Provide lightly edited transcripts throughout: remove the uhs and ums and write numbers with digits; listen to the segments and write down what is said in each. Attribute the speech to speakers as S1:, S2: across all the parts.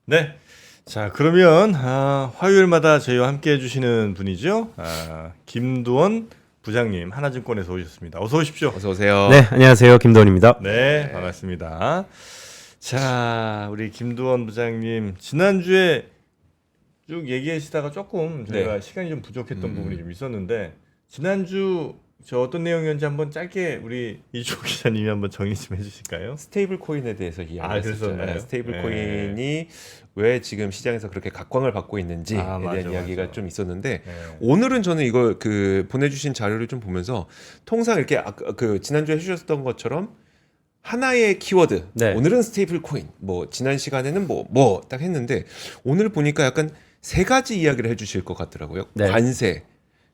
S1: 네. 자, 그러면 화요일마다 저희와 함께 해주시는 분이죠. 김두원 부장님, 하나증권에서 오셨습니다. 어서 오십시오.
S2: 어서 오세요.
S3: 네, 안녕하세요. 김도원입니다.
S1: 네, 반갑습니다. 자, 우리 김두원 부장님, 지난주에 쭉 얘기하시다가 조금 저희가 시간이 좀 부족했던 부분이 좀 있었는데, 지난주 저 어떤 내용이었는지 한번 짧게 우리 이주호 기자님이 한번 정의 좀 해주실까요?
S2: 스테이블 코인에 대해서 이야기했었죠.
S1: 그랬었나요?
S2: 스테이블 코인이 왜 지금 시장에서 그렇게 각광을 받고 있는지에 대한
S1: 맞아,
S2: 이야기가
S1: 맞아.
S2: 좀 있었는데
S1: 네.
S2: 오늘은 저는 이거 보내주신 자료를 좀 보면서 통상 이렇게 지난주에 해주셨던 것처럼 하나의 키워드,
S3: 네.
S2: 오늘은 스테이블 코인, 뭐 지난 시간에는 뭐 딱 했는데 오늘 보니까 약간 세 가지 이야기를 해주실 것 같더라고요.
S3: 네.
S2: 관세,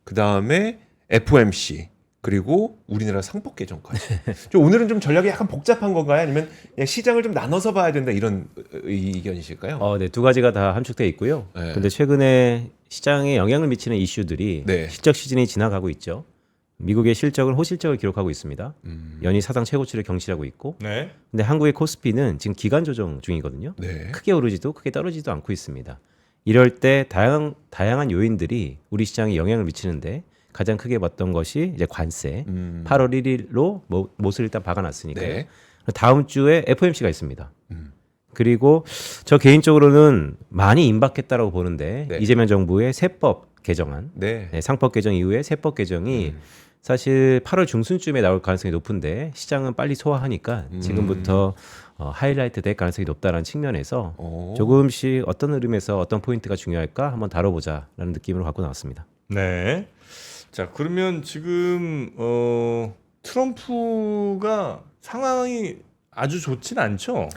S2: 그 다음에 FOMC. 그리고 우리나라 상법 개정까지. 좀 오늘은 좀 전략이 약간 복잡한 건가요? 아니면 그냥 시장을 좀 나눠서 봐야 된다 이런 의견이실까요?
S3: 네, 두 가지가 다 함축되어 있고요.
S2: 네.
S3: 근데 최근에 시장에 영향을 미치는 이슈들이
S2: 네.
S3: 실적 시즌이 지나가고 있죠. 미국의 실적은 호실적을 기록하고 있습니다. 연이 사상 최고치를 경신하고 있고,
S1: 네.
S3: 근데 한국의 코스피는 지금 기간 조정 중이거든요.
S2: 네.
S3: 크게 오르지도 크게 떨어지지도 않고 있습니다. 이럴 때 다양한 요인들이 우리 시장에 영향을 미치는데 가장 크게 봤던 것이 이제 관세. 8월 1일로 못을 일단 박아놨으니까요.
S2: 네.
S3: 다음 주에 FOMC가 있습니다. 그리고 저 개인적으로는 많이 임박했다라고 보는데
S2: 네.
S3: 이재명 정부의 세법 개정안,
S2: 네.
S3: 상법 개정 이후에 세법 개정이 사실 8월 중순쯤에 나올 가능성이 높은데 시장은 빨리 소화하니까 지금부터 하이라이트 될 가능성이 높다는 측면에서
S2: 오.
S3: 조금씩 어떤 흐름에서 어떤 포인트가 중요할까 한번 다뤄보자라는 느낌으로 갖고 나왔습니다.
S1: 네. 자, 그러면 지금 트럼프가 상황이 아주 좋진 않죠?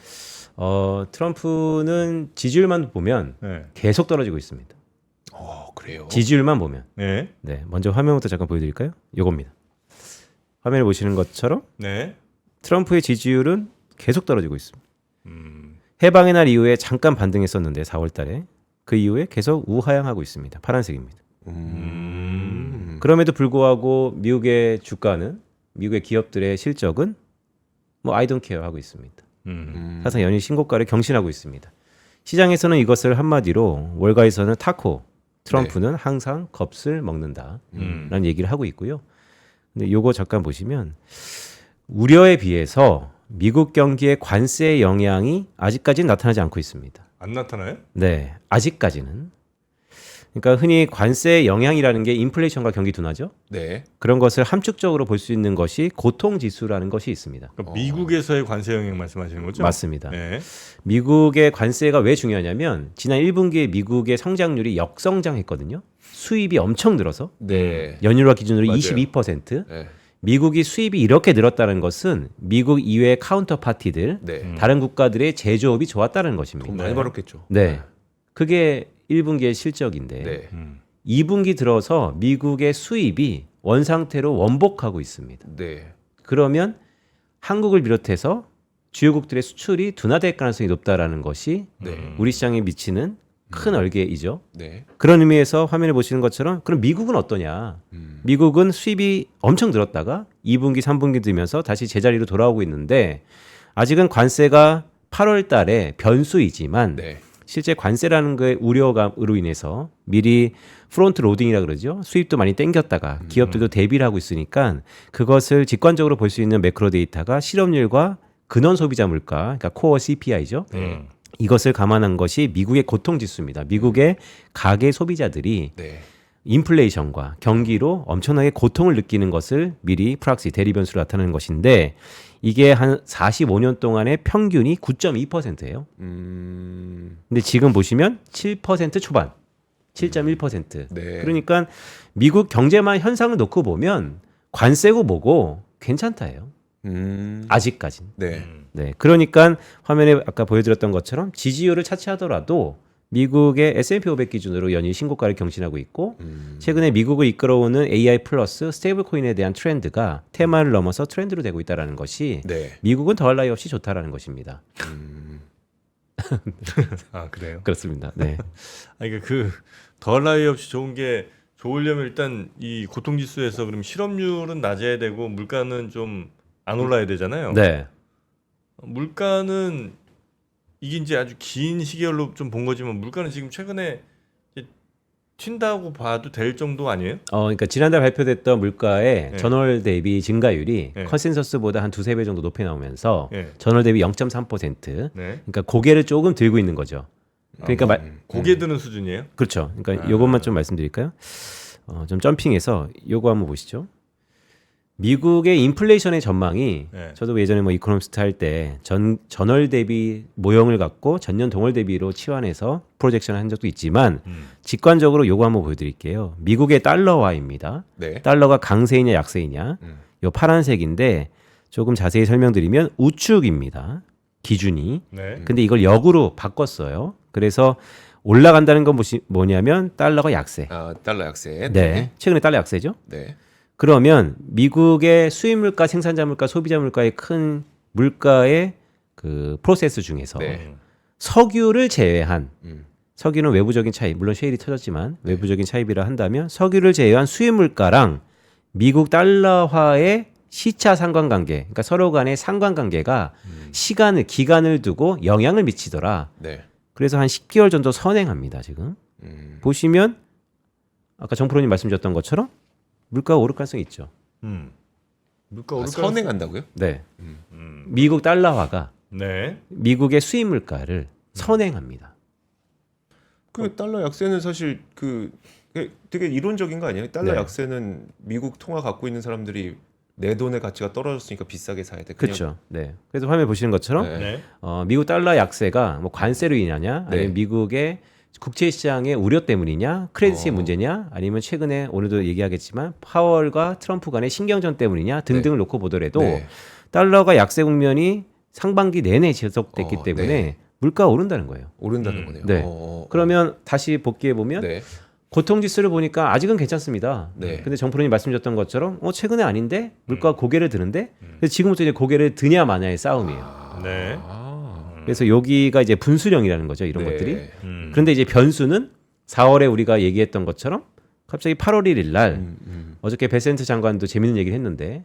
S3: 트럼프는 지지율만 보면
S1: 네.
S3: 계속 떨어지고 있습니다.
S2: 그래요.
S3: 지지율만 보면.
S1: 네.
S3: 네, 먼저 화면부터 잠깐 보여드릴까요? 이겁니다. 화면을 보시는 것처럼
S1: 네.
S3: 트럼프의 지지율은 계속 떨어지고 있습니다. 해방의 날 이후에 잠깐 반등했었는데 4월 달에 그 이후에 계속 우하향하고 있습니다. 파란색입니다. 그럼에도 불구하고 미국의 주가는 미국의 기업들의 실적은 뭐 I don't care 하고 있습니다. 사상 연일 신고가를 경신하고 있습니다. 시장에서는 이것을 한마디로 월가에서는 타코, 트럼프는 항상 겁을 먹는다라는 얘기를 하고 있고요. 근데 요거 잠깐 보시면 우려에 비해서 미국 경기의 관세의 영향이 아직까지는 나타나지 않고 있습니다.
S1: 안 나타나요?
S3: 네, 아직까지는. 그러니까 흔히 관세의 영향이라는 게 인플레이션과 경기 둔화죠.
S2: 네.
S3: 그런 것을 함축적으로 볼 수 있는 것이 고통지수라는 것이 있습니다.
S1: 그러니까 미국에서의 관세 영향 말씀하시는 거죠?
S3: 맞습니다.
S1: 네.
S3: 미국의 관세가 왜 중요하냐면 지난 1분기에 미국의 성장률이 역성장했거든요. 수입이 엄청 늘어서
S2: 네.
S3: 연율화 기준으로
S2: 맞아요.
S3: 22%.
S2: 네.
S3: 미국이 수입이 이렇게 늘었다는 것은 미국 이외의 카운터 파티들,
S2: 네.
S3: 다른 국가들의 제조업이 좋았다는 것입니다.
S2: 돈 많이 벌었겠죠.
S3: 네. 그게 1분기의 실적인데
S2: 네.
S3: 2분기 들어서 미국의 수입이 원상태로 원복하고 있습니다.
S2: 네.
S3: 그러면 한국을 비롯해서 주요국들의 수출이 둔화될 가능성이 높다라는 것이
S2: 네.
S3: 우리 시장에 미치는 큰 얼개이죠.
S2: 네.
S3: 그런 의미에서 화면에 보시는 것처럼 그럼 미국은 어떠냐? 미국은 수입이 엄청 늘었다가 2분기, 3분기 들면서 다시 제자리로 돌아오고 있는데 아직은 관세가 8월 달에 변수이지만
S2: 네.
S3: 실제 관세라는 거에 우려감으로 인해서 미리 프론트 로딩이라 그러죠. 수입도 많이 땡겼다가 기업들도 대비를 하고 있으니까 그것을 직관적으로 볼 수 있는 매크로 데이터가 실업률과 근원 소비자 물가, 그러니까 코어 CPI죠. 이것을 감안한 것이 미국의 고통지수입니다. 미국의 가계 소비자들이
S2: 네.
S3: 인플레이션과 경기로 엄청나게 고통을 느끼는 것을 미리 프락시 대리변수로 나타내는 것인데 이게 한 45년 동안의 평균이 9.2%예요. 근데 지금 보시면 7% 초반, 7.1%.
S2: 네.
S3: 그러니까 미국 경제만 현상을 놓고 보면 관세고 뭐고 괜찮다예요. 아직까지는.
S2: 네.
S3: 네, 그러니까 화면에 아까 보여드렸던 것처럼 지지율을 차치하더라도 미국의 S&P 500 기준으로 연일 신고가를 경신하고 있고 최근에 미국을 이끌어오는 AI 플러스 스테이블 코인에 대한 트렌드가 테마를 넘어서 트렌드로 되고 있다는 것이
S2: 네.
S3: 미국은 더할 나위 없이 좋다라는 것입니다.
S1: 아, 그래요?
S3: 그렇습니다. 네.
S1: 그러니까 더할 나위 없이 좋은 게 좋으려면 일단 이 고통지수에서 그럼 실업률은 낮아야 되고 물가는 좀 안 올라야 되잖아요.
S3: 네.
S1: 물가는 이게 이제 아주 긴 시계열로 좀 본 거지만 물가는 지금 최근에 이제 튄다고 봐도 될 정도 아니에요?
S3: 그러니까 지난달 발표됐던 물가의
S1: 네.
S3: 전월 대비 증가율이
S1: 네.
S3: 컨센서스보다 한 두세 배 정도 높게 나오면서
S1: 네.
S3: 전월 대비 0.3%.
S1: 네.
S3: 그러니까 고개를 조금 들고 있는 거죠. 그러니까
S1: 고개 드는 수준이에요?
S3: 그렇죠. 그러니까 요것만 좀 말씀드릴까요? 좀 점핑해서 요거 한번 보시죠. 미국의 인플레이션의 전망이
S1: 네.
S3: 저도 예전에 뭐 이코노미스트 할 때 전월 대비 모형을 갖고 전년 동월 대비로 치환해서 프로젝션을 한 적도 있지만 직관적으로 요거 한번 보여드릴게요. 미국의 달러화입니다.
S2: 네.
S3: 달러가 강세이냐 약세이냐. 요 파란색인데 조금 자세히 설명드리면 우측입니다. 기준이.
S1: 네.
S3: 근데 이걸 역으로 바꿨어요. 그래서 올라간다는 건 뭐냐면 달러가 약세.
S2: 아, 달러 약세.
S3: 네. 최근에 달러 약세죠.
S2: 네.
S3: 그러면 미국의 수입 물가, 생산자 물가, 소비자 물가의 큰 물가의 그 프로세스 중에서
S2: 네.
S3: 석유를 제외한
S2: 음.
S3: 석유는 외부적인 차입, 물론 셰일이 터졌지만 외부적인 차입이라 한다면 석유를 제외한 수입 물가랑 미국 달러화의 시차 상관관계, 그러니까 서로 간의 상관관계가 기간을 두고 영향을 미치더라.
S2: 네.
S3: 그래서 한 10개월 정도 선행합니다. 지금 보시면 아까 정프로님 말씀 주셨던 것처럼 물가가 오를 가능성이 있죠.
S1: 물가
S2: 아,
S1: 오를
S2: 선행한다고요?
S3: 네. 미국 달러화가
S1: 네.
S3: 미국의 수입 물가를 선행합니다.
S2: 그 달러 약세는 사실 그 되게 이론적인 거 아니에요? 달러
S3: 네.
S2: 약세는 미국 통화 갖고 있는 사람들이 내 돈의 가치가 떨어졌으니까 비싸게 사야 돼. 그냥-
S3: 그렇죠. 네. 그래서 화면 보시는 것처럼
S2: 네.
S1: 네.
S3: 미국 달러 약세가 뭐 관세로 인하냐, 아니면
S2: 네.
S3: 미국의 국채 시장의 우려 때문이냐, 크레딧의
S2: 어.
S3: 문제냐, 아니면 최근에 오늘도 얘기하겠지만 파월과 트럼프 간의 신경전 때문이냐 등등을 놓고 보더라도
S2: 네.
S3: 달러가 약세 국면이 상반기 내내 지속됐기
S2: 어,
S3: 때문에
S2: 네.
S3: 물가가 오른다는 거예요.
S2: 오른다는 거네요.
S3: 네. 그러면 다시 복귀해 보면
S2: 네.
S3: 고통지수를 보니까 아직은 괜찮습니다.
S2: 네.
S3: 근데 정프로님 말씀 주셨던 것처럼 최근에 아닌데 물가가 고개를 드는데 그래서 지금부터 이제 고개를 드냐 마냐의 싸움이에요.
S1: 네.
S2: 아.
S3: 그래서 여기가 이제 분수령이라는 거죠. 이런
S2: 네.
S3: 것들이. 그런데 이제 변수는 4월에 우리가 얘기했던 것처럼 갑자기 8월 1일 날 어저께 베센트 장관도 재밌는 얘기를 했는데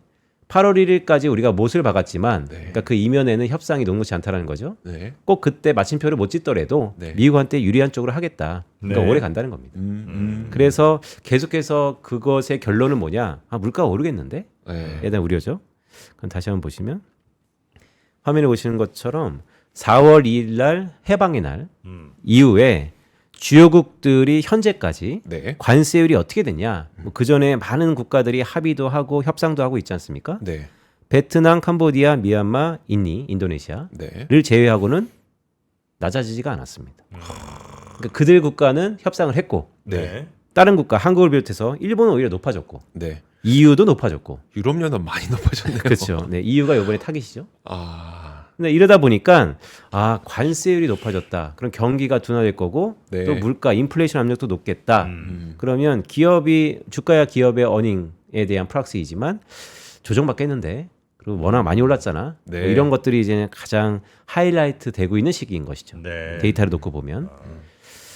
S3: 8월 1일까지 우리가 못을 박았지만
S2: 네.
S3: 그러니까 그 이면에는 협상이 녹록지 않다라는 거죠.
S2: 네.
S3: 꼭 그때 마침표를 못 짓더라도
S2: 네.
S3: 미국한테 유리한 쪽으로 하겠다. 그러니까
S1: 네.
S3: 오래 간다는 겁니다. 그래서 계속해서 그것의 결론은 뭐냐? 물가가 오르겠는데?
S2: 네.
S3: 에 대한 우려죠. 그럼 다시 한번 보시면 화면에 보시는 것처럼 4월 2일 날 해방의 날 이후에 주요국들이 현재까지
S2: 네.
S3: 관세율이 어떻게 됐냐? 그 전에 많은 국가들이 합의도 하고 협상도 하고 있지 않습니까?
S2: 네.
S3: 베트남, 캄보디아, 미얀마, 인니, 인도네시아를
S2: 네.
S3: 제외하고는 낮아지지가 않았습니다. 그러니까 그들 국가는 협상을 했고
S1: 네.
S3: 다른 국가, 한국을 비롯해서 일본은 오히려 높아졌고
S2: 네.
S3: EU도 높아졌고
S2: 유럽 연합 많이 높아졌네요.
S3: 그렇죠. 네, EU가 이번에 타깃이죠.
S2: 아.
S3: 근데 이러다 보니까 관세율이 높아졌다. 그럼 경기가 둔화될 거고
S2: 네.
S3: 또 물가, 인플레이션 압력도 높겠다. 그러면 기업이 주가야 기업의 어닝에 대한 프락스이지만 조정받겠는데 그리고 워낙 많이 올랐잖아.
S2: 네.
S3: 뭐 이런 것들이 이제 가장 하이라이트 되고 있는 시기인 것이죠.
S1: 네.
S3: 데이터를 놓고 보면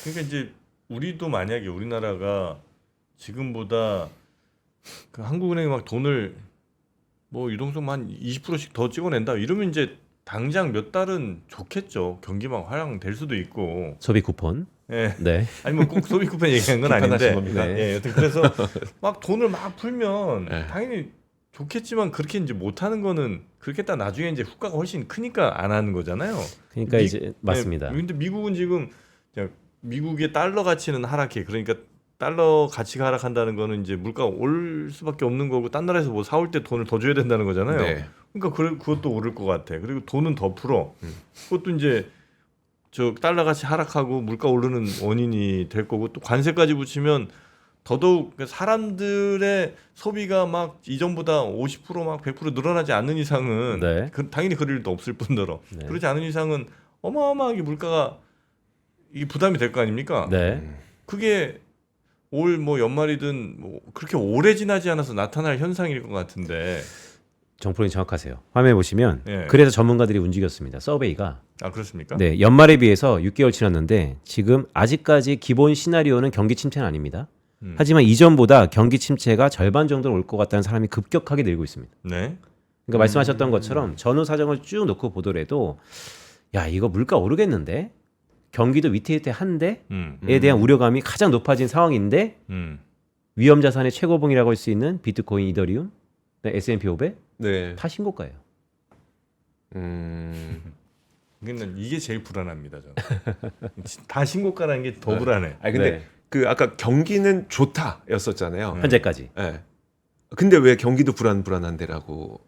S1: 그러니까 이제 우리도 만약에 우리나라가 지금보다 그 한국은행이 막 돈을 뭐 유동성만 20%씩 더 찍어낸다 이러면 이제 당장 몇 달은 좋겠죠. 경기만 화랑될 수도 있고.
S3: 소비 쿠폰.
S1: 예.
S3: 네.
S1: 아니 뭐 꼭 소비 쿠폰 얘기하는 건
S2: 비판하신
S1: 아닌데.
S2: 겁니다.
S3: 네.
S1: 예. 여튼 그래서 막 돈을 막 풀면
S2: 네.
S1: 당연히 좋겠지만 그렇게 이제 못 하는 거는 그렇겠다. 나중에 이제 후과가 훨씬 크니까 안 하는 거잖아요.
S3: 그러니까 이제 맞습니다.
S1: 근데 미국은 지금 그냥 미국의 달러 가치는 하락해. 그러니까 달러 가치가 하락한다는 거는 이제 물가가 올 수밖에 없는 거고 딴 나라에서 뭐 사올 때 돈을 더 줘야 된다는 거잖아요.
S2: 네.
S1: 그러니까 그것도 오를 것 같아. 그리고 돈은 더 풀어. 그것도 이제 저 달러 가치 하락하고 물가 오르는 원인이 될 거고 또 관세까지 붙이면 더더욱 사람들의 소비가 막 이전보다 50%막 100% 늘어나지 않는 이상은
S3: 네.
S1: 당연히 그럴 일도 없을 뿐더러
S3: 네.
S1: 그렇지 않은 이상은 어마어마하게 물가가 이 부담이 될 거 아닙니까?
S3: 네.
S1: 그게 올 뭐 연말이든 뭐 그렇게 오래 지나지 않아서 나타날 현상일 것 같은데.
S3: 정프로님 정확하세요. 화면에 보시면
S1: 예.
S3: 그래서 전문가들이 움직였습니다. 서베이가.
S1: 아 그렇습니까?
S3: 네, 연말에 비해서 6개월 지났는데 지금 아직까지 기본 시나리오는 경기 침체는 아닙니다. 하지만 이전보다 경기 침체가 절반 정도로 올 것 같다는 사람이 급격하게 늘고 있습니다.
S1: 네.
S3: 그러니까 말씀하셨던 것처럼 전후 사정을 쭉 놓고 보더라도 야 이거 물가 오르겠는데 경기도 위태위태한데에
S1: 음.
S3: 대한 우려감이 가장 높아진 상황인데 위험 자산의 최고봉이라고 할 수 있는 비트코인, 이더리움, S&P 500
S2: 네.
S3: 다 신고가예요.
S1: 근데 이게 제일 불안합니다. 저는. 다 신고가라는 게 더 불안해.
S2: 아 근데
S3: 네.
S2: 그 아까 경기는 좋다였었잖아요.
S3: 현재까지.
S2: 네. 근데 왜 경기도 불안한데라고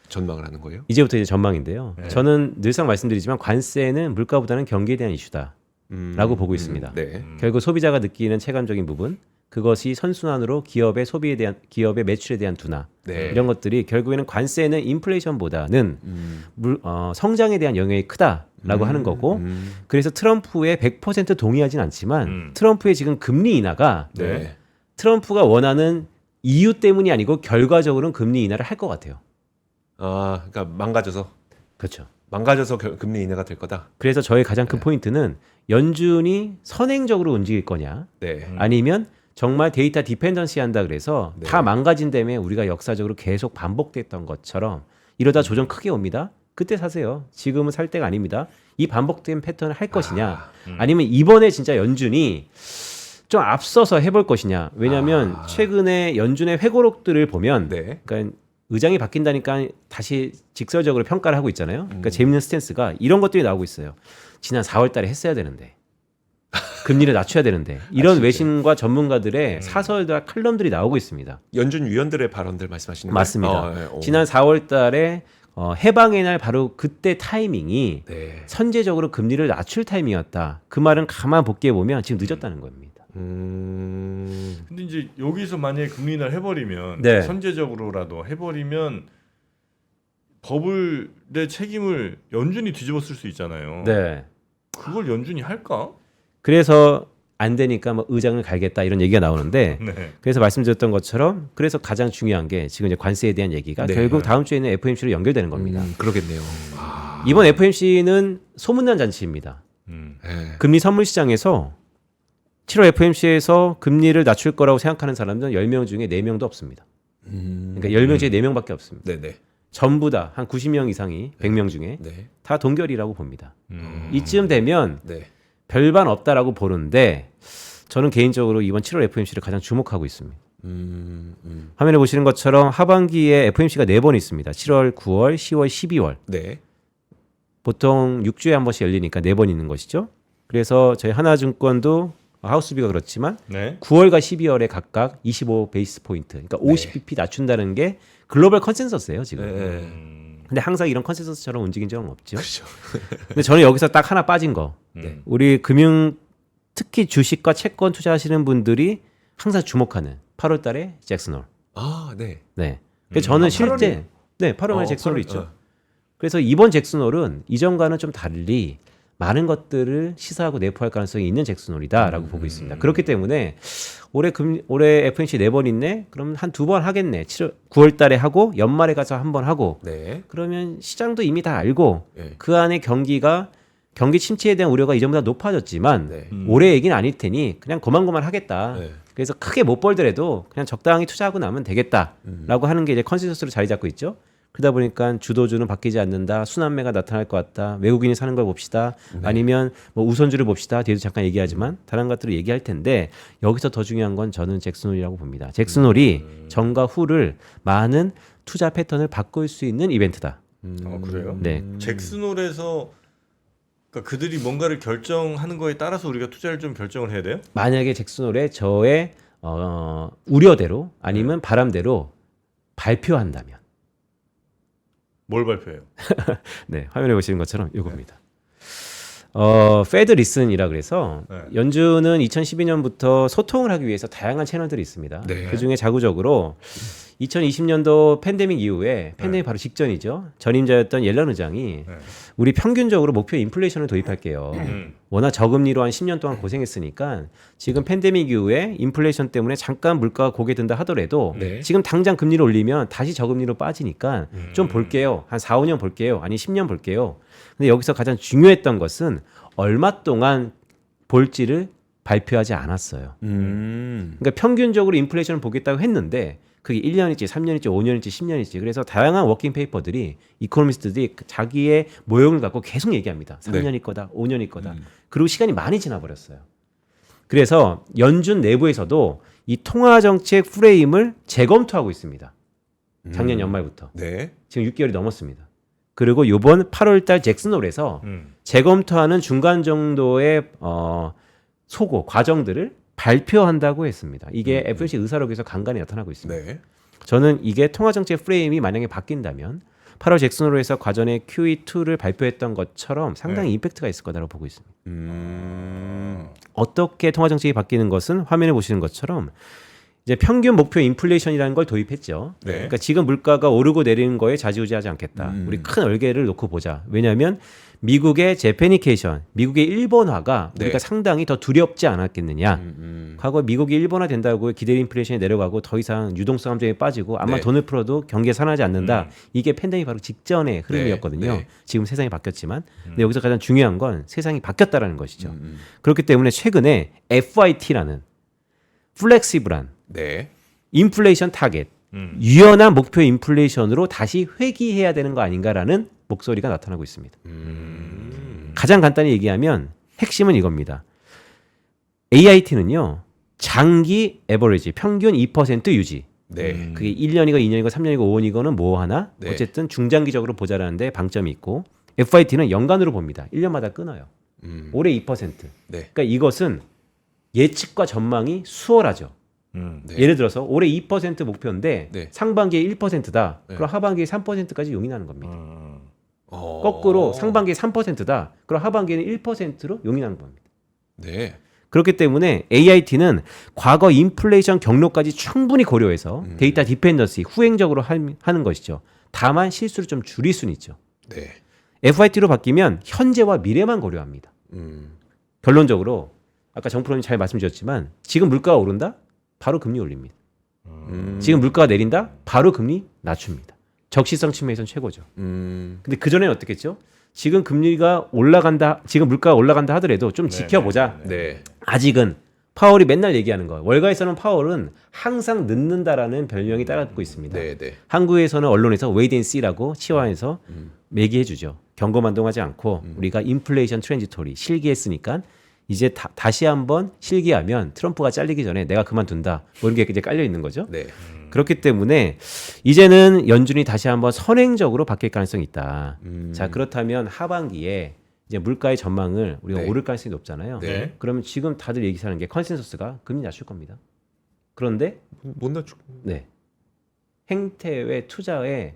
S2: 전망을 하는 거예요?
S3: 이제부터 이제 전망인데요.
S1: 네.
S3: 저는 늘상 말씀드리지만 관세는 물가보다는 경기에 대한 이슈다라고 보고 있습니다.
S2: 네.
S3: 결국 소비자가 느끼는 체감적인 부분, 그것이 선순환으로 기업의 소비에 대한, 기업의 매출에 대한 둔화,
S2: 네.
S3: 이런 것들이 결국에는 관세는 인플레이션보다는 성장에 대한 영향이 크다라고 하는 거고, 그래서 트럼프에 100% 동의하진 않지만 트럼프의 지금 금리 인하가
S2: 네.
S3: 트럼프가 원하는 이유 때문이 아니고 결과적으로는 금리 인하를 할 것 같아요.
S2: 아, 그러니까
S3: 그렇죠.
S2: 망가져서 금리 인하가 될 거다.
S3: 그래서 저의 가장 큰 포인트는 연준이 선행적으로 움직일 거냐,
S2: 네.
S3: 아니면 정말 데이터 디펜던시 한다 그래서
S2: 네.
S3: 다 망가진 다음에 우리가 역사적으로 계속 반복됐던 것처럼 이러다 조정 크게 옵니다. 그때 사세요. 지금은 살 때가 아닙니다. 이 반복된 패턴을 할 것이냐, 아니면 이번에 진짜 연준이 좀 앞서서 해볼 것이냐. 왜냐하면 최근에 연준의 회고록들을 보면,
S2: 네.
S3: 그러니까 의장이 바뀐다니까 다시 직설적으로 평가를 하고 있잖아요. 그러니까 재밌는 스탠스가 이런 것들이 나오고 있어요. 지난 4월달에 했어야 되는데, 금리를 낮춰야 되는데, 이런 외신과 전문가들의 사설과 칼럼들이 나오고 있습니다.
S2: 연준 위원들의 발언들 말씀하시는 거예요?
S3: 맞습니다.
S2: 네.
S3: 지난 4월달에 해방의 날 바로 그때 타이밍이
S2: 네.
S3: 선제적으로 금리를 낮출 타이밍이었다. 그 말은 가만 복귀해 보면 지금 늦었다는 겁니다.
S1: 근데 이제 여기서 만약에 금리 인하를 해버리면
S3: 네.
S1: 선제적으로라도 해버리면 버블의 책임을 연준이 뒤집어 쓸 수 있잖아요.
S3: 네.
S1: 그걸 연준이 할까?
S3: 그래서 안 되니까 뭐 의장을 갈겠다 이런 얘기가 나오는데,
S1: 네.
S3: 그래서 말씀드렸던 것처럼 그래서 가장 중요한 게 지금 이제 관세에 대한 얘기가
S2: 네.
S3: 결국 다음 주에는 FOMC로 연결되는 겁니다.
S2: 그러겠네요.
S3: 이번 FOMC는 소문난 잔치입니다.
S2: 네.
S3: 금리 선물 시장에서 7월 FOMC에서 금리를 낮출 거라고 생각하는 사람들은 10명 중에 4명도 없습니다. 그러니까 10명 중에 4명밖에 없습니다.
S2: 네네.
S3: 전부 다 한 90명 이상이 100명 중에
S2: 네.
S3: 다 동결이라고 봅니다. 이쯤 되면
S2: 네.
S3: 별반 없다라고 보는데, 저는 개인적으로 이번 7월 FOMC를 가장 주목하고 있습니다. 화면에 보시는 것처럼 하반기에 FOMC가 4번 있습니다. 7월, 9월, 10월, 12월.
S2: 네.
S3: 보통 6주에 한 번씩 열리니까 4번 있는 것이죠. 그래서 저희 하나증권도 하우스비가 그렇지만
S1: 네.
S3: 9월과 12월에 각각 25 베이스 포인트, 그러니까 50bp 낮춘다는 게 글로벌 컨센서스예요 지금.
S2: 네.
S3: 근데 항상 이런 컨센서스처럼 움직인 적은 없죠.
S2: 그렇죠.
S3: 근데 저는 여기서 딱 하나 빠진 거.
S2: 네.
S3: 우리 금융, 특히 주식과 채권 투자하시는 분들이 항상 주목하는 8월달에 잭슨홀.
S2: 아, 네.
S3: 네. 그래서 저는 실제 8월 말에 잭슨홀이 있죠. 그래서 이번 잭슨홀은 이전과는 좀 달리 많은 것들을 시사하고 내포할 가능성이 있는 잭슨홀이다라고 보고 있습니다. 그렇기 때문에 올해 FOMC 4번 있네. 그럼 한 2번 하겠네. 9월 달에 하고 연말에 가서 한 번 하고.
S2: 네.
S3: 그러면 시장도 이미 다 알고
S2: 네.
S3: 그 안에 경기 침체에 대한 우려가 이전보다 높아졌지만
S2: 네.
S3: 올해 얘기는 아닐 테니 그냥 고만고만 하겠다.
S2: 네.
S3: 그래서 크게 못 벌더라도 그냥 적당히 투자하고 나면 되겠다라고 하는 게 이제 컨센서스로 자리 잡고 있죠. 그러다 보니까 주도주는 바뀌지 않는다. 순환매가 나타날 것 같다. 외국인이 사는 걸 봅시다. 아니면 뭐 우선주를 봅시다. 뒤에도 잠깐 얘기하지만 다른 것들을 얘기할 텐데, 여기서 더 중요한 건 저는 잭슨홀이라고 봅니다. 잭슨홀이 전과 후를 많은 투자 패턴을 바꿀 수 있는 이벤트다.
S1: 그래요?
S3: 네.
S1: 잭슨홀에서 그러니까 그들이 뭔가를 결정하는 거에 따라서 우리가 투자를 좀 결정을 해야 돼요?
S3: 만약에 잭슨홀에 저의 우려대로 아니면 바람대로 발표한다면,
S1: 뭘 발표해요?
S3: 네, 화면에 보시는 것처럼 이겁니다. 페드 리슨이라 그래서
S1: 네.
S3: 연준은 2012년부터 소통을 하기 위해서 다양한 채널들이 있습니다.
S2: 네.
S3: 그 중에 자구적으로 2020년도 팬데믹 이후에, 팬데믹 바로 직전이죠. 전임자였던 옐런 의장이 우리 평균적으로 목표 인플레이션을 도입할게요. 워낙 저금리로 한 10년 동안 고생했으니까 지금 팬데믹 이후에 인플레이션 때문에 잠깐 물가가 고개 든다 하더라도
S2: 네.
S3: 지금 당장 금리를 올리면 다시 저금리로 빠지니까 좀 볼게요. 한 4, 5년 볼게요. 아니 10년 볼게요. 근데 여기서 가장 중요했던 것은 얼마 동안 볼지를 발표하지 않았어요. 그러니까 평균적으로 인플레이션을 보겠다고 했는데 그게 1년일지 3년일지 5년일지 10년일지. 그래서 다양한 워킹 페이퍼들이 이코노미스트들이 자기의 모형을 갖고 계속 얘기합니다. 3년일 거다, 5년일 거다. 그리고 시간이 많이 지나버렸어요. 그래서 연준 내부에서도 이 통화정책 프레임을 재검토하고 있습니다. 작년 연말부터.
S2: 네.
S3: 지금 6개월이 넘었습니다. 그리고 이번 8월달 잭슨홀에서 재검토하는 중간 정도의 소고 과정들을 발표한다고 했습니다. 이게 FOMC 의사록에서 간간히 나타나고 있습니다.
S2: 네.
S3: 저는 이게 통화정책 프레임이 만약에 바뀐다면 8월 잭슨홀에서 과전에 QE2를 발표했던 것처럼 상당히 임팩트가 있을 거다라고 보고 있습니다. 어떻게 통화정책이 바뀌는 것은 화면에 보시는 것처럼 이제 평균 목표 인플레이션이라는 걸 도입했죠.
S2: 네.
S3: 그러니까 지금 물가가 오르고 내리는 거에 좌지우지하지 않겠다. 우리 큰 얼개를 놓고 보자. 왜냐하면 미국의 재패니케이션, 미국의 일본화가
S2: 네.
S3: 우리가 상당히 더 두렵지 않았겠느냐. 과거 미국이 일본화 된다고 기대 인플레이션이 내려가고 더 이상 유동성 함정에 빠지고 아마
S2: 네.
S3: 돈을 풀어도 경기가 살아나지 않는다. 이게 팬데믹 바로 직전의 흐름이었거든요.
S2: 네. 지금
S3: 지금 세상이 바뀌었지만 근데 여기서 가장 중요한 건 세상이 바뀌었다라는 것이죠. 그렇기 때문에 최근에 FIT라는 플렉시블한
S2: 네.
S3: 인플레이션 타겟, 유연한 목표 인플레이션으로 다시 회귀해야 되는 거 아닌가라는 목소리가 나타나고 있습니다. 가장 간단히 얘기하면 핵심은 이겁니다. AIT는요. 장기 에버리지, 평균 2% 유지.
S2: 네.
S3: 그게 1년이고 2년이고 3년이고 5년이고는 뭐 하나?
S2: 네.
S3: 어쨌든 중장기적으로 보자라는데 방점이 있고 FIT는 연간으로 봅니다. 1년마다 끊어요. 올해 2%.
S2: 네.
S3: 그러니까 이것은 예측과 전망이 수월하죠.
S2: 네.
S3: 예를 들어서 올해 2% 목표인데
S2: 네.
S3: 상반기에 1%다.
S2: 네.
S3: 그럼 하반기에 3%까지 용인하는 겁니다.
S2: 어.
S3: 거꾸로 상반기에 3%다. 그럼 하반기에는 1%로 용인하는 겁니다.
S2: 네.
S3: 그렇기 때문에 AIT는 과거 인플레이션 경로까지 충분히 고려해서 데이터 디펜던시 후행적으로 하는 것이죠. 다만 실수를 좀 줄일 수는 있죠.
S2: 네.
S3: FIT로 바뀌면 현재와 미래만 고려합니다. 결론적으로 아까 정 프로님 잘 말씀 주셨지만 지금 물가가 오른다? 바로 금리 올립니다. 지금 물가가 내린다? 바로 금리 낮춥니다. 적시성 측면에서는 최고죠. 근데 그전에는 어떻겠죠? 지금 금리가 올라간다, 지금 물가가 올라간다 하더라도 좀 지켜보자.
S2: 네.
S3: 아직은 파월이 맨날 얘기하는 거. 월가에서는 파월은 항상 늦는다라는 별명이 따라붙고 있습니다.
S2: 네. 네.
S3: 한국에서는 언론에서 wait and see라고 치환해서 매기해주죠. 경고만동하지 않고 우리가 인플레이션 트랜지토리 실기했으니까 이제 다시 한번 실기하면 트럼프가 잘리기 전에 내가 그만둔다. 뭐 이런 게 이제 깔려 있는 거죠.
S2: 네.
S3: 그렇기 때문에 이제는 연준이 다시 한번 선행적으로 바뀔 가능성이 있다. 자, 그렇다면 하반기에 이제 물가의 전망을 우리가
S2: 네.
S3: 오를 가능성이 높잖아요.
S2: 네.
S3: 그러면 지금 다들 얘기하는 게 컨센서스가 금리 낮출 겁니다. 그런데
S2: 못 낮추.
S3: 네. 행태의 투자의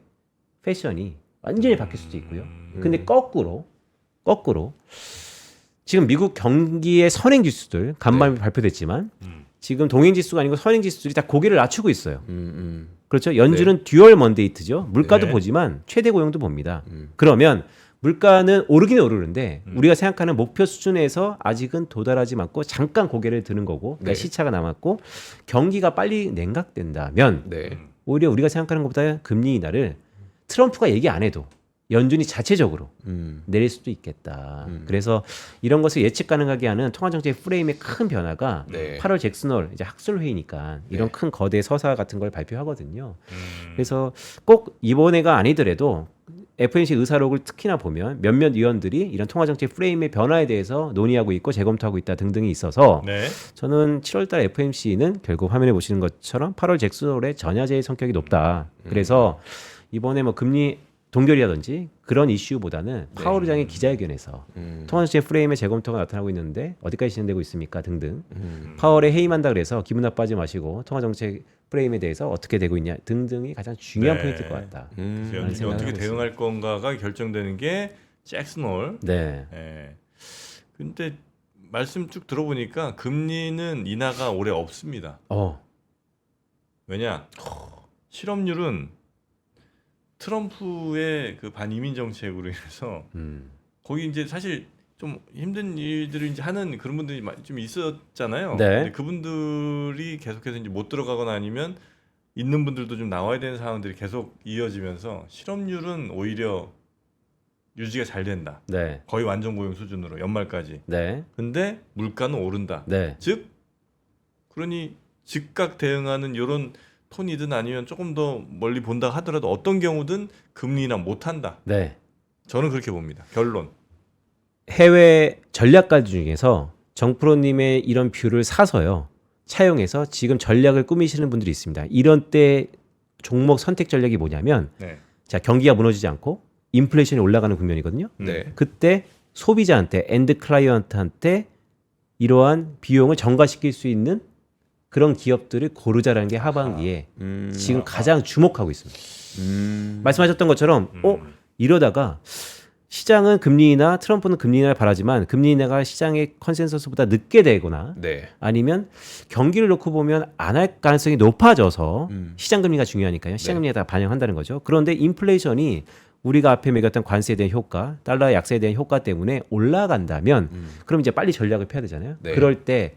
S3: 패션이 완전히 바뀔 수도 있고요. 근데 거꾸로 지금 미국 경기의 선행 지수들 간밤에 발표됐지만 지금 동행 지수가 아니고 선행 지수들이 다 고개를 낮추고 있어요. 그렇죠? 연준은 듀얼 먼데이트죠. 물가도
S1: 네.
S3: 보지만 최대 고용도 봅니다. 그러면 물가는 오르긴 오르는데 우리가 생각하는 목표 수준에서 아직은 도달하지 않고 잠깐 고개를 드는 거고 그러니까
S2: 네.
S3: 시차가 남았고 경기가 빨리 냉각된다면
S2: 네.
S3: 오히려 우리가 생각하는 것보다 금리 인하를 트럼프가 얘기 안 해도 연준이 자체적으로 내릴 수도 있겠다. 그래서 이런 것을 예측 가능하게 하는 통화정책 프레임의 큰 변화가
S2: 네.
S3: 8월 잭슨홀 이제 학술 회의니까 이런
S2: 네.
S3: 큰 거대 서사 같은 걸 발표하거든요. 그래서 꼭 이번에가 아니더라도 FOMC 의사록을 특히나 보면 몇몇 위원들이 이런 통화정책 프레임의 변화에 대해서 논의하고 있고 재검토하고 있다 등등이 있어서
S1: 네.
S3: 저는 7월달 FOMC는 결국 화면에 보시는 것처럼 8월 잭슨홀의 전야제의 성격이 높다. 그래서 이번에 뭐 금리 동결이라든지 그런 이슈보다는 파월 의장의 기자회견에서 통화정책 프레임의 재검토가 나타나고 있는데 어디까지 진행되고 있습니까 등등 파월에 해임한다 그래서 기분 나빠하지 마시고 통화정책 프레임에 대해서 어떻게 되고 있냐 등등이 가장 중요한
S1: 네.
S3: 포인트일 것 같다.
S1: 연준이
S3: 생각을
S1: 어떻게
S3: 하고
S1: 대응할 건가가 결정되는 게 잭슨홀.
S3: 네.
S1: 예. 근데 말씀 쭉 들어보니까 금리는 인하가 올해 없습니다. 왜냐? 실업률은 트럼프의 그 반이민 정책으로 인해서 거기 이제 사실 좀 힘든 일들을 이제 하는 그런 분들이 좀 있었잖아요.
S3: 네.
S1: 근데 그분들이 계속해서 이제 못 들어가거나 아니면 있는 분들도 좀 나와야 되는 상황들이 계속 이어지면서 실업률은 오히려 유지가 잘 된다.
S3: 네.
S1: 거의 완전 고용 수준으로 연말까지.
S3: 네.
S1: 근데 물가는 오른다.
S3: 네.
S1: 즉 그러니 즉각 대응하는 이런 톤이든 아니면 조금 더 멀리 본다 하더라도 어떤 경우든 금리 인하 못한다.
S3: 네.
S1: 저는 그렇게 봅니다. 결론.
S3: 해외 전략가들 중에서 정프로님의 이런 뷰를 사서요. 차용해서 지금 전략을 꾸미시는 분들이 있습니다. 이런 때 종목 선택 전략이 뭐냐면
S1: 네.
S3: 자, 경기가 무너지지 않고 인플레이션이 올라가는 국면이거든요.
S2: 네.
S3: 그때 소비자한테 엔드 클라이언트한테 이러한 비용을 전가시킬 수 있는 그런 기업들을 고르자라는 게 하반기에 지금 가장 주목하고 있습니다. 말씀하셨던 것처럼 이러다가 시장은 금리 인하, 트럼프는 금리 인하를 바라지만 금리 인하가 시장의 컨센서스보다 늦게 되거나
S2: 네.
S3: 아니면 경기를 놓고 보면 안 할 가능성이 높아져서 시장 금리가 중요하니까요. 시장 금리에 다 반영한다는 거죠. 그런데 인플레이션이 우리가 앞에 매겼던 관세에 대한 효과, 달러 약세에 대한 효과 때문에 올라간다면 그럼 이제 빨리 전략을 펴야 되잖아요.
S2: 네.
S3: 그럴 때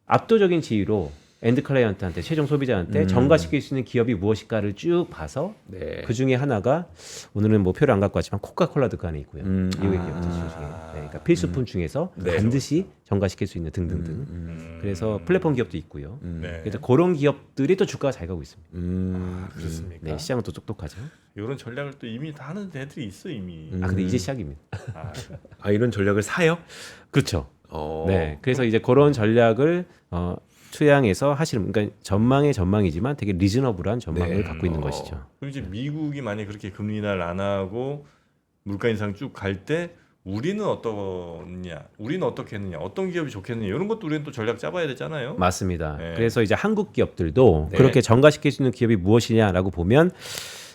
S3: 압도적인 지위로 엔드 클라이언트한테 최종 소비자한테 전가시킬 수 있는 기업이 무엇일까를 쭉 봐서
S2: 네.
S3: 그 중에 하나가 오늘은 뭐 표를 안 갖고 왔지만 코카콜라도 그 안에 있고요. 미국의 기업들 중에 네, 그러니까 필수품 중에서
S2: 네.
S3: 반드시 전가시킬 수 있는 등등등. 그래서 플랫폼 기업도 있고요.
S1: 네.
S3: 그래서 그런 기업들이 또 주가가 잘 가고 있습니다.
S1: 그렇습니까?
S3: 네, 시장은 또 똑똑하죠.
S1: 이런 전략을 또 이미 다 하는 데들이 있어 이미.
S3: 아 근데 이제 시작입니다.
S2: 아 이런 전략을 사요?
S3: 그렇죠.
S2: 어.
S3: 네, 그래서 이제 그런 전략을 투양해서 하시는, 그러니까 전망의 전망이지만 되게 리즈너블한 전망을
S2: 네.
S3: 갖고 있는 것이죠.
S1: 그럼 이제 미국이 만약 그렇게 금리 인하를 안 하고 물가 인상 쭉 갈 때 우리는 어떠냐, 우리는 어떻게 했느냐, 어떤 기업이 좋겠느냐 이런 것도 우리는 또 전략 짜봐야 되잖아요.
S3: 맞습니다.
S1: 네.
S3: 그래서 이제 한국 기업들도
S2: 네.
S3: 그렇게 전가시킬 수 있는 기업이 무엇이냐라고 보면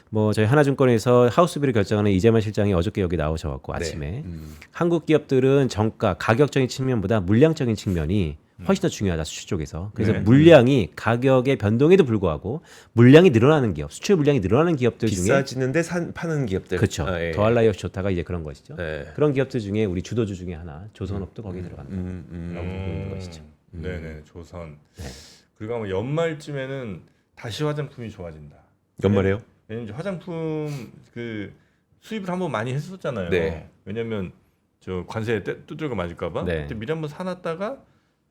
S3: 뭐 저희 하나증권에서 하우스비를 결정하는 이재만 실장이 어저께 여기 나오셔갖고 아침에 한국 기업들은 정가 가격적인 측면보다 물량적인 측면이 훨씬 더 중요하다 수출 쪽에서. 그래서
S1: 네.
S3: 물량이 가격의 변동에도 불구하고 물량이 늘어나는 기업, 수출 물량이 늘어나는 기업들 중에
S2: 비싸지는데 파는 기업들.
S3: 그렇죠.
S2: 아, 예.
S3: 더할 나위 없이 좋다가 이제 그런 것이죠.
S2: 네.
S3: 그런 기업들 중에 우리 주도주 중에 하나 조선업도 거기에 들어간다라고 보고 있는 것이죠.
S1: 네네 조선. 그리고 아마 연말쯤에는 다시 화장품이 좋아진다.
S2: 연말에요?
S1: 왜냐면 이제 화장품 그 수입을 한번 많이 했었잖아요.
S2: 네.
S1: 왜냐면 저 관세에 두들겨 맞을까봐.
S3: 네.
S1: 그때 미리 한번 사놨다가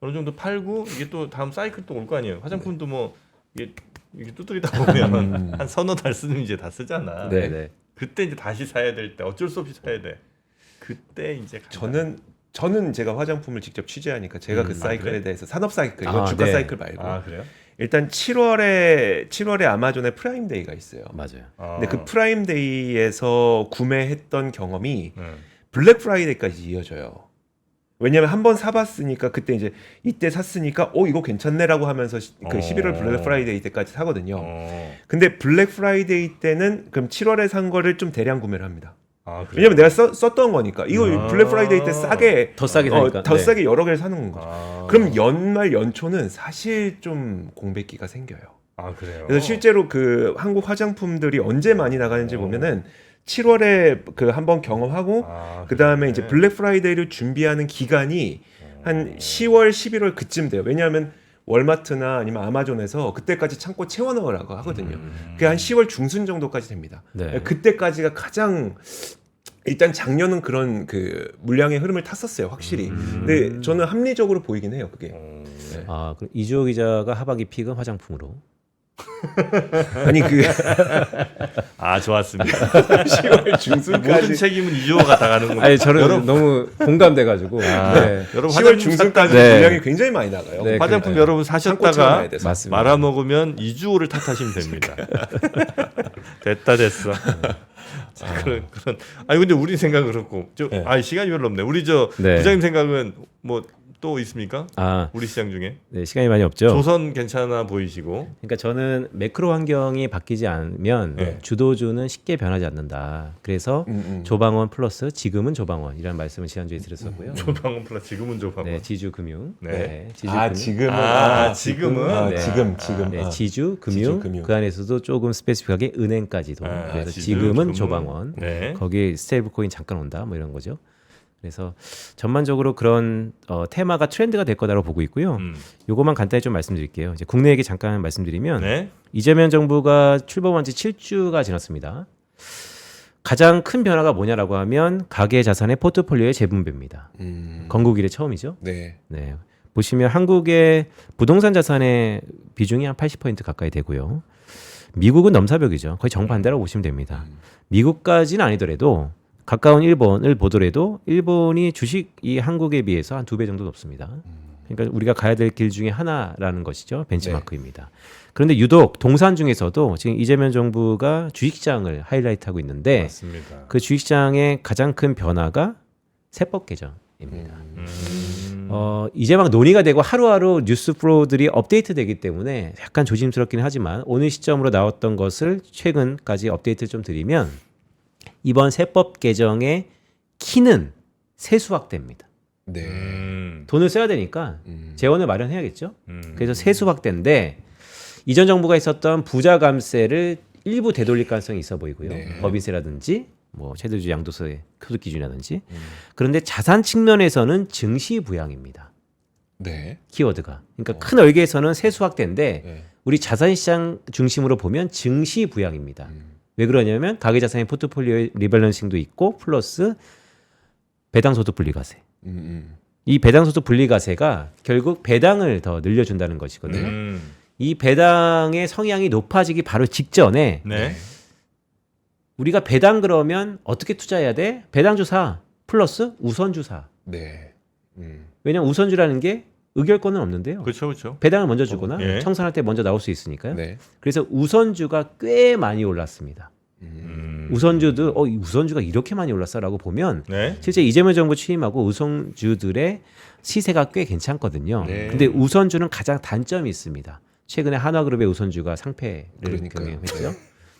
S1: 어느 정도 팔고 이게 또 다음 사이클 또 올 거 아니에요. 화장품도 뭐 이게 두드리다 보면 한 서너 달 쓰면 이제 다 쓰잖아.
S2: 네.
S3: 네.
S1: 그때 이제 다시 사야 될 때 어쩔 수 없이 사야 돼. 그때 이제
S2: 저는 제가 화장품을 직접 취재하니까 제가 그 사이클에
S1: 그래?
S2: 대해서 산업 사이클, 이건
S3: 아,
S2: 주가
S3: 네.
S2: 사이클 말고
S1: 그래요?
S2: 일단 7월에 아마존에 프라임데이가 있어요.
S3: 맞아요.
S2: 근데 그 프라임데이에서 구매했던 경험이
S1: 네.
S2: 블랙 프라이데이까지 이어져요. 왜냐면 한번 사봤으니까 그때 이제 이때 샀으니까 이거 괜찮네라고 하면서 그 11월 블랙 프라이데이 때까지 사거든요. 근데 블랙 프라이데이 때는 그럼 7월에 산 거를 좀 대량 구매를 합니다.
S1: 그래요?
S2: 왜냐면 내가 썼던 거니까 이거 블랙 프라이데이 때 싸게
S3: 더 싸게 사니까.
S2: 더
S3: 네.
S2: 싸게 여러 개를 사는 거죠. 그럼 연말 연초는 사실 좀 공백기가 생겨요.
S1: 그래요?
S2: 그래서 실제로 그 한국 화장품들이 언제 많이 나가는지 보면은 7월에 그 한번 경험하고 그 다음에 이제 블랙 프라이데이를 준비하는 기간이 한 10월, 11월 그쯤 돼요. 왜냐하면 월마트나 아니면 아마존에서 그때까지 창고 채워넣으라고 하거든요. 그게 한 10월 중순 정도까지 됩니다.
S3: 네.
S2: 그때까지가 가장 일단 작년은 그런 그 물량의 흐름을 탔었어요, 확실히. 근데 저는 합리적으로 보이긴 해요, 그게. 네.
S3: 그럼 이주호 기자가 하반기 픽은 화장품으로.
S2: 아니 그
S1: 좋았습니다.
S2: 10월
S1: 모든
S2: 중순까지
S1: 책임은 이주호가 다 가는구나.
S3: 아니 저는 너무 공감돼가지고. 네.
S1: 여러분
S2: 10월
S1: 화장품
S2: 중순까지
S3: 네.
S2: 물량이 굉장히 많이 나가요.
S3: 네.
S1: 화장품
S3: 네.
S1: 여러분
S2: 창고 채워놔야
S1: 사셨다가
S2: 돼서.
S3: 맞습니다.
S1: 말아먹으면 이주호를 탓하시면 됩니다. 됐어. 자, 그런 아니 근데 우리 생각은 그렇고 시간이 별로 없네. 우리
S3: 네.
S1: 부장님 생각은 뭐 또 있습니까? 우리 시장 중에
S3: 네, 시간이 많이 없죠.
S1: 조선 괜찮아 보이시고.
S3: 그러니까 저는 매크로 환경이 바뀌지 않으면
S1: 네.
S3: 주도주는 쉽게 변하지 않는다. 그래서 조방원 플러스 지금은 조방원이라는 말씀을 지난주에 드렸었고요.
S1: 조방원 플러스 지금은 조방원.
S3: 네, 지주금융.
S1: 네.
S3: 지주금융.
S1: 지금은
S3: 네.
S2: 지금.
S3: 네, 지주금융.
S2: 지주금융.
S3: 그 안에서도 조금 스페시픽하게 은행까지도. 그래서
S1: 지주,
S3: 지금은
S1: 금융.
S3: 조방원.
S1: 네.
S3: 거기에 스테이블 코인 잠깐 온다. 뭐 이런 거죠. 그래서 전반적으로 그런 테마가 트렌드가 될 거다라고 보고 있고요. 요거만 간단히 좀 말씀드릴게요. 이제 국내 얘기 잠깐 말씀드리면
S1: 네.
S3: 이재명 정부가 출범한 지 7주가 지났습니다. 가장 큰 변화가 뭐냐라고 하면 가계 자산의 포트폴리오의 재분배입니다. 건국 이래 처음이죠.
S2: 네.
S3: 네. 보시면 한국의 부동산 자산의 비중이 한 80% 가까이 되고요. 미국은 넘사벽이죠. 거의 정반대라고 보시면 됩니다. 미국까지는 아니더라도 가까운 일본을 보더라도 일본이 주식이 한국에 비해서 한 2배 정도 높습니다. 그러니까 우리가 가야 될 길 중에 하나라는 것이죠. 벤치마크입니다. 그런데 유독 동산 중에서도 지금 이재명 정부가 주식시장을 하이라이트하고 있는데
S1: 맞습니다.
S3: 그 주식시장의 가장 큰 변화가 세법 개정입니다. 이제 막 논의가 되고 하루하루 뉴스 플로우들이 업데이트되기 때문에 약간 조심스럽긴 하지만 오늘 시점으로 나왔던 것을 최근까지 업데이트 좀 드리면 이번 세법 개정의 키는 세수 확대입니다.
S2: 네.
S3: 돈을 써야 되니까 재원을 마련해야겠죠. 그래서 세수 확대인데 이전 정부가 있었던 부자 감세를 일부 되돌릴 가능성이 있어 보이고요.
S2: 네.
S3: 법인세라든지 뭐 최대주 양도세 소득 기준이라든지 그런데 자산 측면에서는 증시 부양입니다.
S2: 네.
S3: 키워드가. 그러니까 큰 얼개에서는 세수 확대인데
S2: 네.
S3: 우리 자산시장 중심으로 보면 증시 부양입니다. 왜 그러냐면 가계자산의 포트폴리오 리밸런싱도 있고 플러스 배당소득 분리과세. 이 배당소득 분리과세가 결국 배당을 더 늘려준다는 것이거든요. 이 배당의 성향이 높아지기 바로 직전에
S1: 네.
S3: 우리가 배당 그러면 어떻게 투자해야 돼? 배당주사 플러스 우선주사.
S2: 네.
S3: 왜냐하면 우선주라는 게 의결권은 없는데요.
S1: 그렇죠, 그렇죠.
S3: 배당을 먼저 주거나
S1: 예.
S3: 청산할 때 먼저 나올 수 있으니까요.
S2: 네.
S3: 그래서 우선주가 꽤 많이 올랐습니다. 우선주들 이 우선주가 이렇게 많이 올랐어라고 보면
S1: 네.
S3: 실제 이재명 정부 취임하고 우선주들의 시세가 꽤 괜찮거든요.
S2: 네.
S3: 근데 우선주는 가장 단점이 있습니다. 최근에 한화그룹의 우선주가 상패를
S2: 그러니까요.
S3: 경영했죠.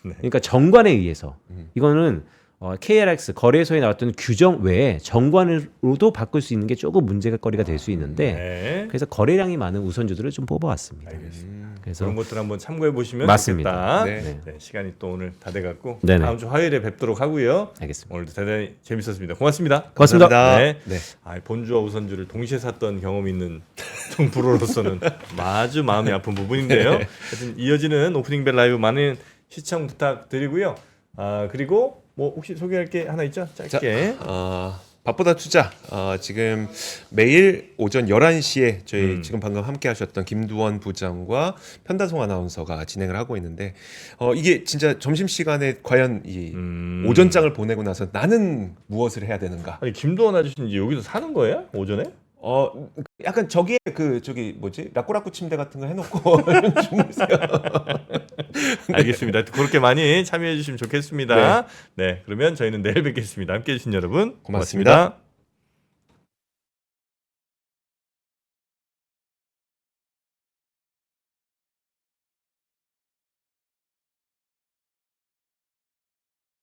S1: 네.
S3: 그러니까 정관에 의해서 이거는 KRX 거래소에 나왔던 규정 외에 정관으로도 바꿀 수 있는 게 조금 문제가 거리가 될 수 있는데
S1: 네.
S3: 그래서 거래량이 많은 우선주들을 좀 뽑아왔습니다.
S1: 알겠습니다.
S3: 그래서
S1: 그런 것들 한번 참고해 보시면
S3: 맞습니다.
S1: 좋겠다.
S2: 네.
S1: 네, 시간이 또 오늘 다 돼갖고
S3: 네네.
S1: 다음 주 화요일에 뵙도록 하고요.
S3: 알겠습니다.
S1: 오늘도 대단히 재밌었습니다. 고맙습니다.
S3: 고맙습니다.
S2: 감사합니다.
S1: 네. 본주와 우선주를 동시에 샀던 경험이 있는 정프로로서는 아주 마음이 아픈 부분인데요. 하여튼 이어지는 오프닝 벨 라이브 많은 시청 부탁드리고요. 그리고 뭐 혹시 소개할 게 하나 있죠? 짧게.
S2: 밥보다 투자 지금 매일 오전 11시에 저희 지금 방금 함께 하셨던 김두원 부장과 편다송 아나운서가 진행을 하고 있는데 이게 진짜 점심시간에 과연 이 오전장을 보내고 나서 나는 무엇을 해야 되는가.
S1: 아니 김도원 아저씨는 이제 여기서 사는 거예요? 오전에?
S2: 약간 저기에 저기 뭐지 라꾸라꾸 침대 같은 거 해놓고 주무세요.
S1: 알겠습니다. 그렇게 많이 참여해 주시면 좋겠습니다. 네. 그러면 저희는 내일 뵙겠습니다. 함께 해주신 여러분
S2: 고맙습니다.